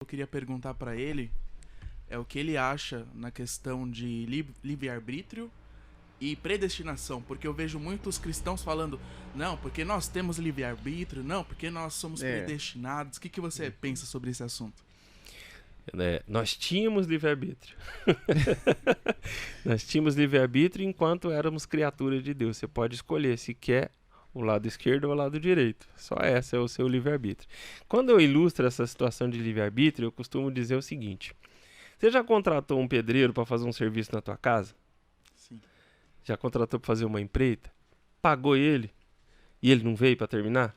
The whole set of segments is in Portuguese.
eu queria perguntar para ele é o que ele acha na questão de livre-arbítrio e predestinação, porque eu vejo muitos cristãos falando, não, porque nós temos livre-arbítrio, não, porque nós somos predestinados. O que você pensa sobre esse assunto? Nós tínhamos livre-arbítrio. Nós tínhamos livre-arbítrio enquanto éramos criaturas de Deus. Você pode escolher se quer o lado esquerdo ou o lado direito. Só esse é o seu livre-arbítrio. Quando eu ilustro essa situação de livre-arbítrio, eu costumo dizer o seguinte: você já contratou um pedreiro para fazer um serviço na tua casa? Sim. Já contratou para fazer uma empreita? Pagou ele e ele não veio para terminar?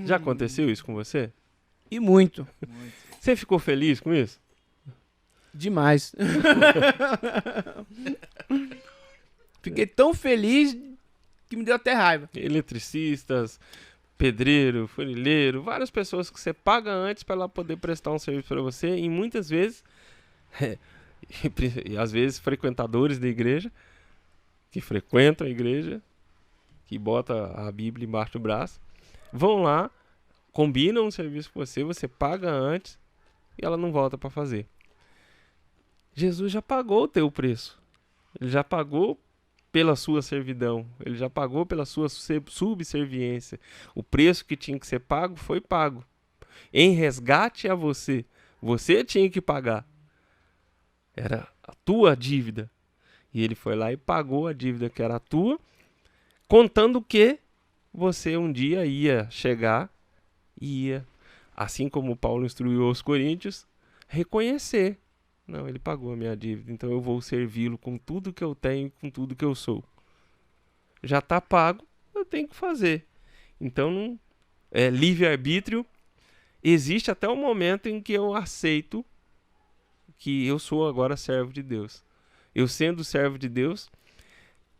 Já aconteceu isso com você? E muito. Você ficou feliz com isso? Demais. Fiquei tão feliz que me deu até raiva. Eletricistas, pedreiro, funileiro, várias pessoas que você paga antes para ela poder prestar um serviço para você, e muitas vezes, e às vezes frequentadores da igreja, que frequentam a igreja, que botam a Bíblia embaixo do braço, vão lá, combinam um serviço com você, você paga antes e ela não volta para fazer. Jesus já pagou o teu preço. Ele já pagou pela sua servidão. Ele já pagou pela sua subserviência. O preço que tinha que ser pago foi pago. Em resgate a você. Você tinha que pagar. Era a tua dívida. E ele foi lá e pagou a dívida que era a tua, contando que você um dia ia chegar e ia, assim como Paulo instruiu aos coríntios, reconhecer. Não, ele pagou a minha dívida, então eu vou servi-lo com tudo que eu tenho, com tudo que eu sou. Já está pago, eu tenho que fazer. Então, não, livre-arbítrio existe até o momento em que eu aceito que eu sou agora servo de Deus. Eu sendo servo de Deus,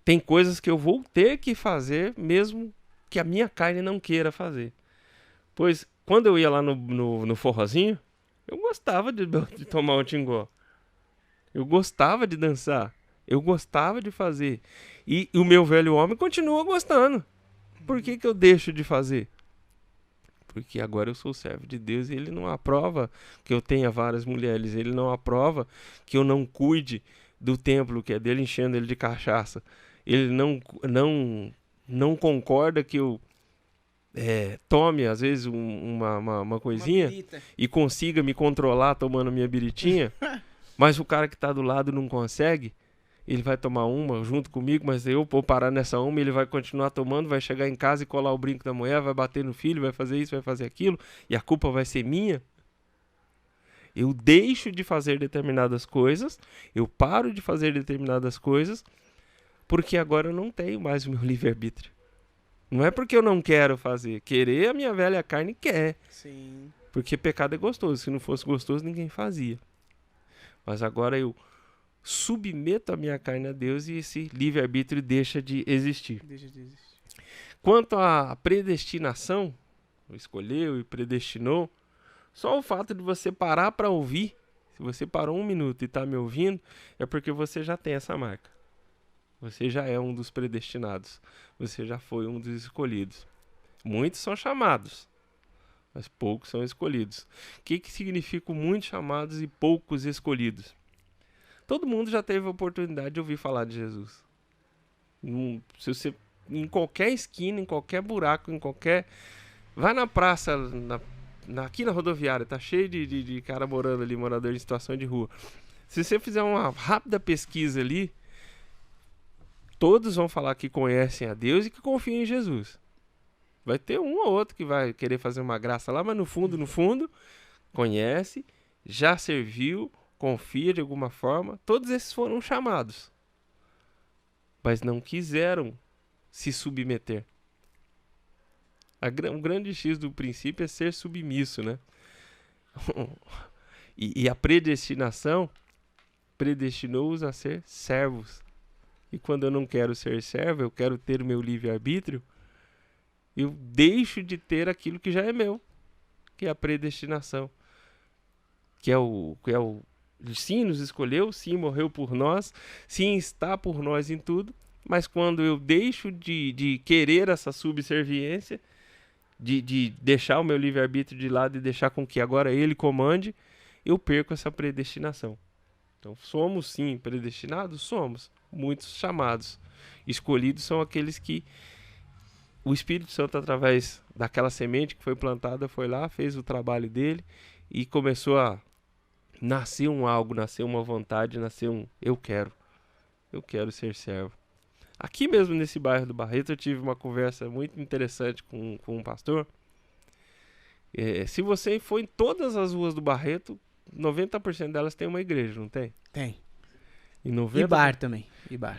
tem coisas que eu vou ter que fazer, mesmo que a minha carne não queira fazer. Pois, quando eu ia lá no forrozinho, eu gostava de tomar um tingó. Eu gostava de dançar. Eu gostava de fazer. E o meu velho homem continua gostando. Por que eu deixo de fazer? Porque agora eu sou servo de Deus e ele não aprova que eu tenha várias mulheres. Ele não aprova que eu não cuide do templo que é dele, enchendo ele de cachaça. Ele não concorda que eu tome, às vezes, uma coisinha e consiga me controlar tomando minha biritinha. Mas o cara que está do lado não consegue, ele vai tomar uma junto comigo, mas eu vou parar nessa uma, ele vai continuar tomando, vai chegar em casa e colar o brinco da mulher, vai bater no filho, vai fazer isso, vai fazer aquilo, e a culpa vai ser minha. Eu deixo de fazer determinadas coisas, eu paro de fazer determinadas coisas, porque agora eu não tenho mais o meu livre-arbítrio. Não é porque eu não quero fazer. Querer, a minha velha carne quer. Sim. Porque pecado é gostoso. Se não fosse gostoso, ninguém fazia. Mas agora eu submeto a minha carne a Deus e esse livre-arbítrio deixa de existir. Quanto à predestinação, escolheu e predestinou, só o fato de você parar para ouvir, se você parou 1 minuto e está me ouvindo, é porque você já tem essa marca. Você já é um dos predestinados. Você já foi um dos escolhidos. Muitos são chamados, mas poucos são escolhidos. O que significa muitos chamados e poucos escolhidos? Todo mundo já teve a oportunidade de ouvir falar de Jesus. Se você, em qualquer esquina, em qualquer buraco, vai na praça, aqui na rodoviária, tá cheio de cara morando ali, morador em situação de rua. Se você fizer uma rápida pesquisa ali, todos vão falar que conhecem a Deus e que confiam em Jesus. Vai ter um ou outro que vai querer fazer uma graça lá, mas no fundo, conhece, já serviu, confia de alguma forma. Todos esses foram chamados, mas não quiseram se submeter. O grande X do princípio é ser submisso, né? E a predestinação predestinou-os a ser servos. E quando eu não quero ser servo, eu quero ter o meu livre-arbítrio, eu deixo de ter aquilo que já é meu, que é a predestinação. Sim, nos escolheu, sim, morreu por nós, sim, está por nós em tudo, mas quando eu deixo de querer essa subserviência, de deixar o meu livre-arbítrio de lado e deixar com que agora ele comande, eu perco essa predestinação. Então, somos sim predestinados? Somos. Muitos chamados. Escolhidos são aqueles que o Espírito Santo, através daquela semente que foi plantada, foi lá, fez o trabalho dele e começou a nascer um algo, nascer uma vontade, nascer um eu quero ser servo. Aqui mesmo nesse bairro do Barreto eu tive uma conversa muito interessante com um pastor. Se você for em todas as ruas do Barreto, 90% delas tem uma igreja, não tem? Tem. E 90... E bar também. E bar.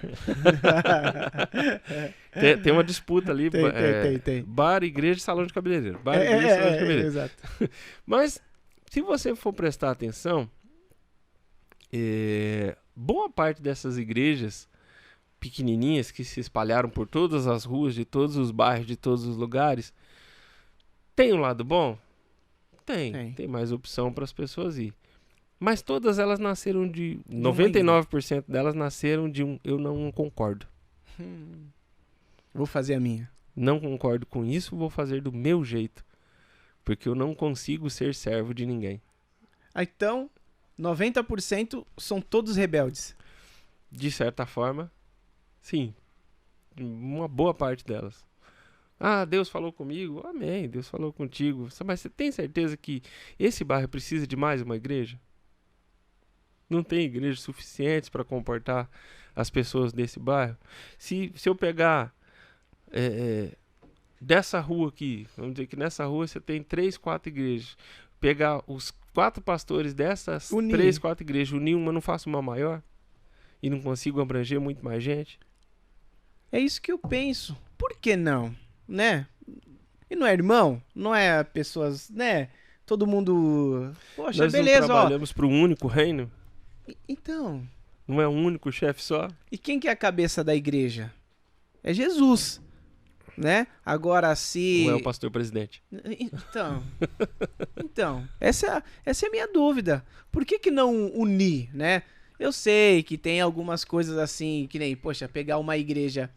tem uma disputa ali. Tem. Bar, igreja e salão de cabeleireiro. Bar, igreja e salão de cabeleireiro. Exato. Mas, se você for prestar atenção, boa parte dessas igrejas pequenininhas que se espalharam por todas as ruas, de todos os bairros, de todos os lugares, tem um lado bom? Tem mais opção para as pessoas ir. Mas todas elas nasceram de... 99% delas nasceram de um eu não concordo. Vou fazer a minha. Não concordo com isso, vou fazer do meu jeito. Porque eu não consigo ser servo de ninguém. Então, 90% são todos rebeldes. De certa forma, sim. Uma boa parte delas. Ah, Deus falou comigo? Amém, Deus falou contigo. Mas você tem certeza que esse bairro precisa de mais uma igreja? Não tem igrejas suficientes para comportar as pessoas desse bairro? Se eu pegar dessa rua aqui, vamos dizer que nessa rua você tem 3, 4 igrejas. Pegar os 4 pastores dessas 3, 4 igrejas, unir uma, não faço uma maior? E não consigo abranger muito mais gente? É isso que eu penso. Por que não? Né? E não é irmão? Não é pessoas, né? Todo mundo... Poxa, Nós beleza, não trabalhamos para um único reino? Então... Não é um único chefe só? E quem que é a cabeça da igreja? É Jesus, né? Agora, se... Ou é o pastor presidente? Então, essa é a minha dúvida. Por que não unir, né? Eu sei que tem algumas coisas assim, que nem, poxa, pegar uma igreja,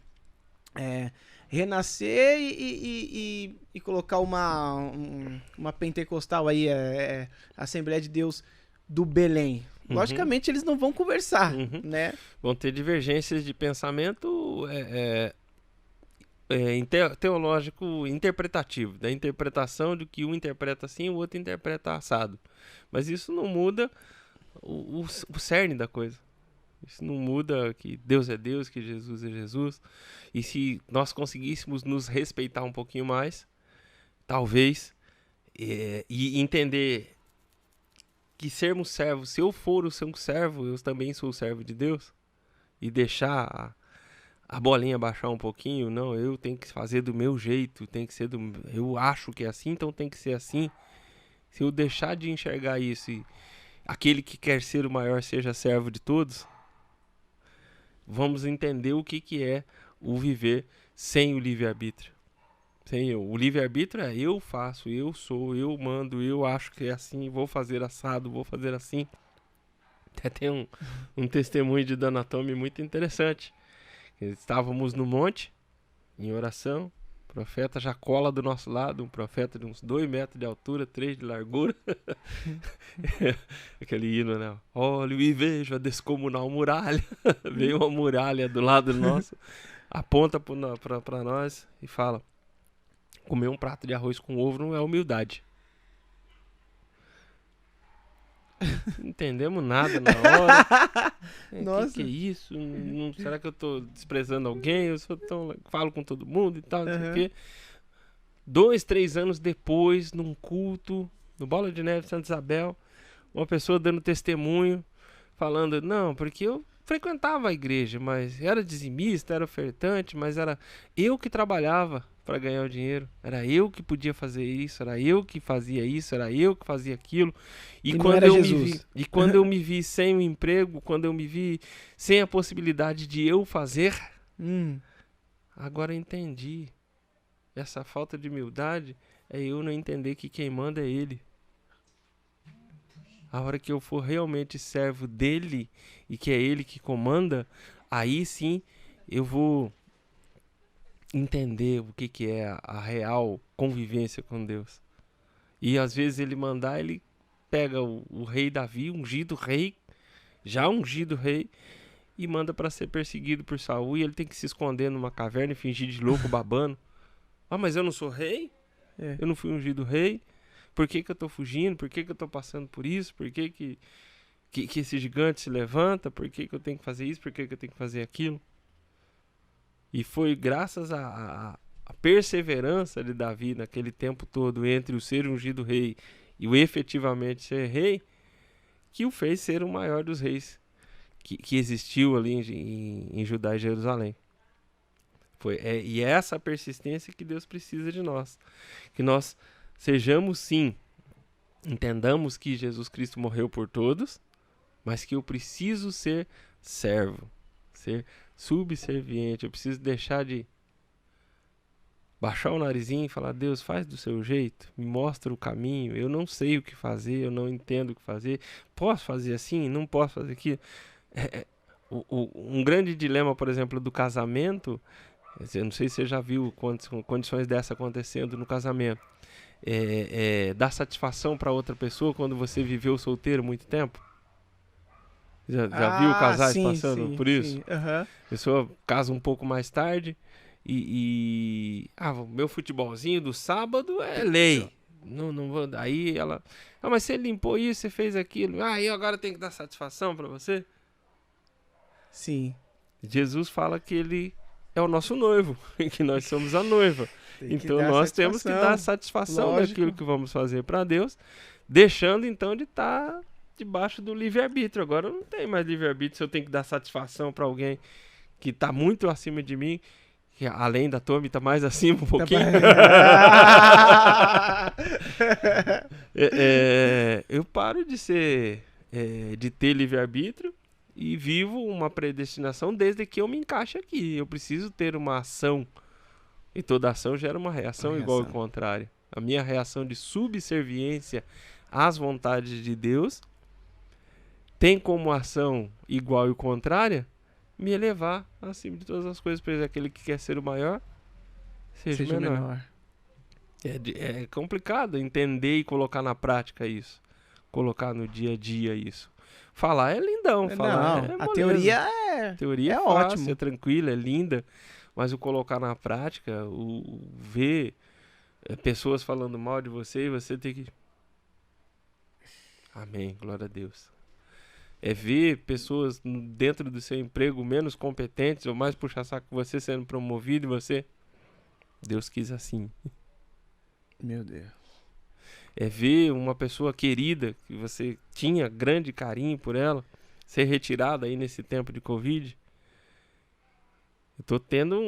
renascer e colocar uma pentecostal aí, Assembleia de Deus do Belém. Logicamente, eles não vão conversar, né? Vão ter divergências de pensamento teológico interpretativo, da interpretação de que um interpreta assim e o outro interpreta assado. Mas isso não muda o cerne da coisa. Isso não muda que Deus é Deus, que Jesus é Jesus. E se nós conseguíssemos nos respeitar um pouquinho mais, talvez, e entender que sermos servos, se eu for o seu servo, eu também sou o servo de Deus, e deixar a bolinha baixar um pouquinho, não, eu tenho que fazer do meu jeito, tem que ser eu acho que é assim, então tem que ser assim. Se eu deixar de enxergar isso e aquele que quer ser o maior seja servo de todos, vamos entender o que é o viver sem o livre-arbítrio. O livre-arbítrio é eu faço, eu sou, eu mando, eu acho que é assim, vou fazer assado, vou fazer assim. Até tem um testemunho de Dona Tommy muito interessante. Estávamos no monte, em oração, o profeta já cola do nosso lado, um profeta de uns 2 metros de altura, 3 de largura. Aquele hino, né? Olho e vejo a descomunal muralha. Veio uma muralha do lado nosso, aponta para nós e fala: comer um prato de arroz com ovo não é humildade. Não entendemos nada na hora. Nossa. Que é isso? Será que eu tô desprezando alguém? Eu falo com todo mundo e tal, não sei o quê. 2, 3 anos depois, num culto, no Bola de Neve, Santa Isabel, uma pessoa dando testemunho, falando, não, porque eu frequentava a igreja, mas era dizimista, era ofertante, mas era eu que trabalhava para ganhar o dinheiro, era eu que podia fazer isso, era eu que fazia isso, era eu que fazia aquilo. E quando eu me vi sem um emprego, quando eu me vi sem a possibilidade de eu fazer, agora eu entendi. Essa falta de humildade é eu não entender que quem manda é ele. A hora que eu for realmente servo dele e que é ele que comanda, aí sim eu vou entender o que é a real convivência com Deus. E às vezes ele pega o rei Davi, ungido rei, já ungido rei, e manda para ser perseguido por Saul, e ele tem que se esconder numa caverna e fingir de louco, babando. Ah, mas eu não sou rei? Eu não fui ungido rei? Por que eu tô fugindo? Por que eu tô passando por isso? Por que esse gigante se levanta? Por que eu tenho que fazer isso? Por que eu tenho que fazer aquilo? E foi graças à perseverança de Davi naquele tempo todo entre o ser ungido rei e o efetivamente ser rei, que o fez ser o maior dos reis que existiu ali em Judá e Jerusalém. E é essa persistência que Deus precisa de nós. Que nós sejamos, sim, entendamos que Jesus Cristo morreu por todos, mas que eu preciso ser servo, ser subserviente. Eu preciso deixar de baixar o narizinho e falar: Deus, faz do seu jeito, me mostra o caminho, eu não sei o que fazer, eu não entendo o que fazer, posso fazer assim, não posso fazer aquilo. Um grande dilema, por exemplo, do casamento, eu não sei se você já viu condições dessa acontecendo no casamento, dar satisfação para outra pessoa quando você viveu solteiro muito tempo. Já viu casais passando por isso? Sim. Uhum. A pessoa casa um pouco mais tarde o meu futebolzinho do sábado é lei. Não vou. Aí ela, mas você limpou isso, você fez aquilo. Eu agora tenho que dar satisfação para você? Sim. Jesus fala que ele é o nosso noivo, que nós somos a noiva. Então nós temos que dar satisfação daquilo que vamos fazer para Deus, deixando então de estar debaixo do livre-arbítrio. Agora eu não tenho mais livre-arbítrio se eu tenho que dar satisfação para alguém que está muito acima de mim, que além da Tommy está mais acima um pouquinho. Eu paro de ter livre-arbítrio e vivo uma predestinação desde que eu me encaixe aqui. Eu preciso ter uma ação, e toda ação gera uma reação igual ao contrário. A minha reação de subserviência às vontades de Deus tem como ação igual e contrária me elevar acima de todas as coisas, para aquele que quer ser o maior seja o menor. É complicado entender e colocar na prática isso, colocar no dia a dia isso. Falar é lindão, falar é moleza. A teoria é fácil, ótimo, é tranquila, é linda, mas o colocar na prática, o ver pessoas falando mal de você, e você tem que... Amém, glória a Deus. É ver pessoas dentro do seu emprego menos competentes ou mais puxa-saco que você sendo promovido, e você... Deus quis assim. Meu Deus. É ver uma pessoa querida, que você tinha grande carinho por ela, ser retirada aí nesse tempo de Covid. Eu tô tendo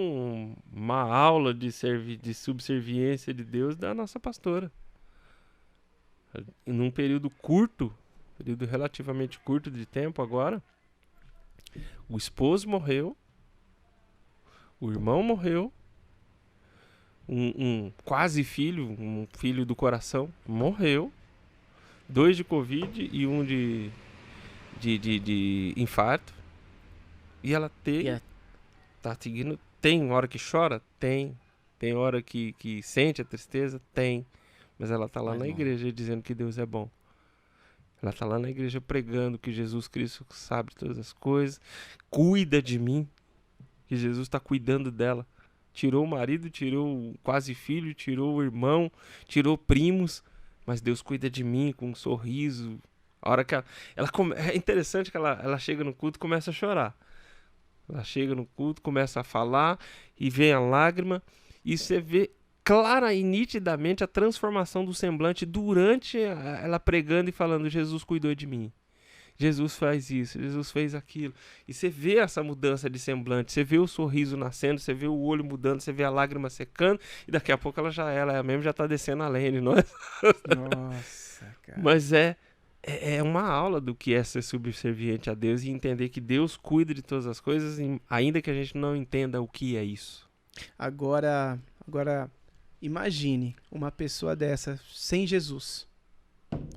uma aula de subserviência de Deus da nossa pastora. Num período relativamente curto de tempo agora, o esposo morreu, o irmão morreu, um quase filho, um filho do coração, morreu, 2 de Covid e 1 de infarto. E ela tá seguindo. Tem hora que chora? Tem hora que sente a tristeza? Tem. Mas ela tá lá na igreja dizendo que Deus é bom. Ela tá lá na igreja pregando que Jesus Cristo sabe todas as coisas, cuida de mim, que Jesus está cuidando dela. Tirou o marido, tirou o quase filho, tirou o irmão, tirou primos, mas Deus cuida de mim com um sorriso. A hora que é interessante que ela chega no culto e começa a chorar. Ela chega no culto, começa a falar e vem a lágrima, e você vê clara e nitidamente a transformação do semblante durante ela pregando e falando: Jesus cuidou de mim, Jesus faz isso, Jesus fez aquilo. E você vê essa mudança de semblante, você vê o sorriso nascendo, você vê o olho mudando, você vê a lágrima secando, e daqui a pouco ela mesmo já está descendo a lenha, não é? Nossa, cara. Mas é uma aula do que é ser subserviente a Deus e entender que Deus cuida de todas as coisas, ainda que a gente não entenda o que é isso. Agora imagine uma pessoa dessa sem Jesus.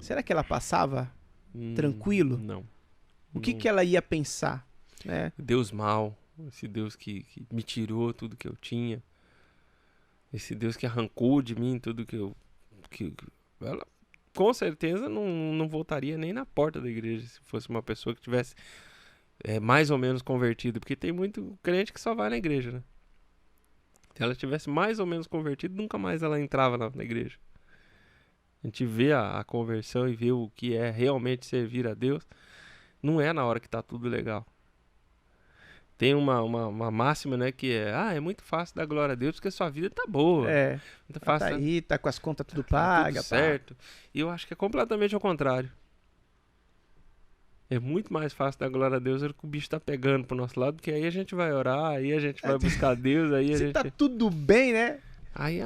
Será que ela passava tranquilo? Não. O que ela ia pensar? Né? Deus mau, esse Deus que me tirou tudo que eu tinha. esse Deus que arrancou de mim tudo ela com certeza não voltaria nem na porta da igreja se fosse uma pessoa que tivesse mais ou menos convertido, porque tem muito crente que só vai na igreja, né? Se ela tivesse mais ou menos convertido, nunca mais ela entrava na igreja. A gente vê a conversão e vê o que é realmente servir a Deus, não é na hora que tá tudo legal. Tem uma máxima, né, que é muito fácil dar glória a Deus porque a sua vida tá boa. Muito fácil, tá aí, tá com as contas tudo tá paga. tudo certo. E eu acho que é completamente ao contrário. É muito mais fácil dar glória a Deus do que o bicho tá pegando pro nosso lado, porque aí a gente vai orar, aí a gente vai buscar Deus, aí a Se gente... tá tudo bem, né? Aí,